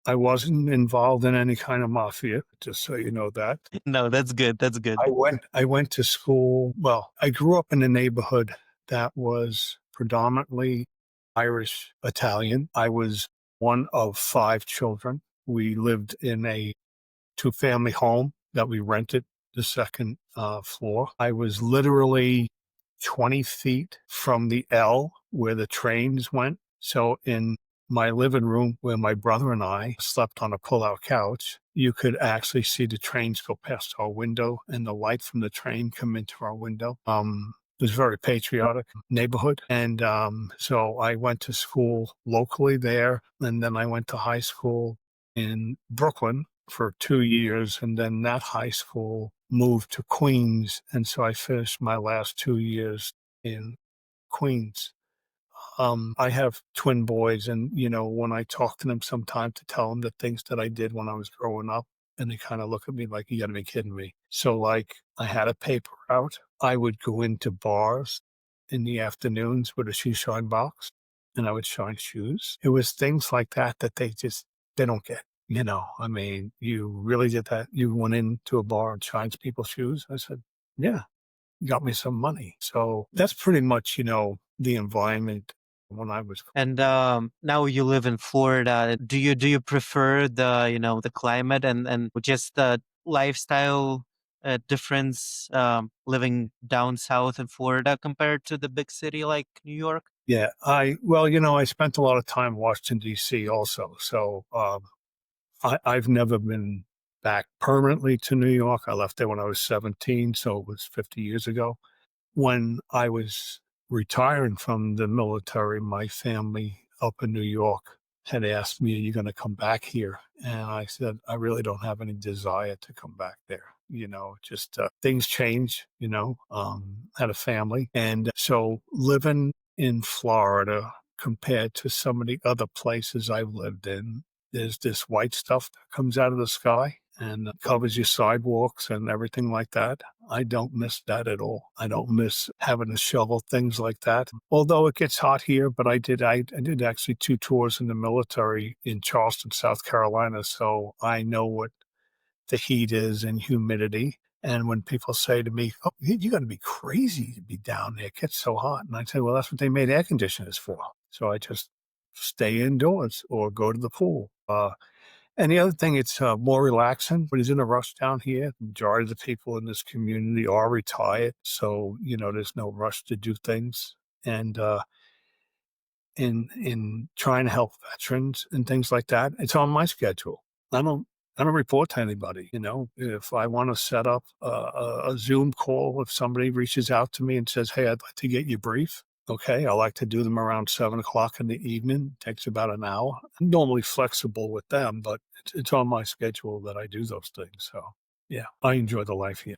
I wasn't involved in any kind of mafia, just so you know that. No, that's good. That's good. I went to school. Well, I grew up in a neighborhood that was predominantly Irish Italian. I was one of 5 children. We lived in a two-family home that we rented the second floor. I was literally 20 feet from the L where the trains went. So in my living room where my brother and I slept on a pull-out couch, you could actually see the trains go past our window and the light from the train come into our window. It was a very patriotic neighborhood. And so I went to school locally there, and then I went to high school in Brooklyn for 2 years, and then that high school moved to Queens, and so I finished my last 2 years in Queens. I have twin boys, and, when I talk to them sometimes to tell them the things that I did when I was growing up, and they kinda look at me like, "You gotta be kidding me." So, like, I had a paper route. I would go into bars in the afternoons with a shoe shine box, and I would shine shoes. It was things like that that they don't get, I mean, "You really did that? You went into a bar and shined people's shoes?" I said, "Yeah, got me some money." So, that's pretty much, the environment when I was. And now you live in Florida. Do you prefer the climate and just the lifestyle difference living down south in Florida compared to the big city like New York? Yeah, I spent a lot of time in Washington, DC also. So, I've never been back permanently to New York. I left there when I was 17, so it was 50 years ago. When I was retiring from the military, my family up in New York had asked me, "Are you gonna come back here?" And I said, "I really don't have any desire to come back there." Just, things change, had a family. And so living in Florida compared to some of the other places I've lived in, there's this white stuff that comes out of the sky and covers your sidewalks and everything like that. I don't miss that at all. I don't miss having to shovel things like that. Although it gets hot here, but I did actually 2 tours in the military in Charleston, South Carolina, so I know what the heat is and humidity. And when people say to me, "Oh, you gotta be crazy to be down there. It gets so hot." And I say, "Well, that's what they made air conditioners for." So I just stay indoors or go to the pool. And the other thing, it's more relaxing. But he's in a rush down here. The majority of the people in this community are retired. So, there's no rush to do things. And in trying to help veterans and things like that, it's on my schedule. I don't I don't report to anybody. If I want to set up a Zoom call, if somebody reaches out to me and says, "Hey, I'd like to get you brief." Okay, I like to do them around 7 o'clock in the evening. Takes about an hour. I'm normally flexible with them, but it's on my schedule that I do those things. So yeah, I enjoy the life here.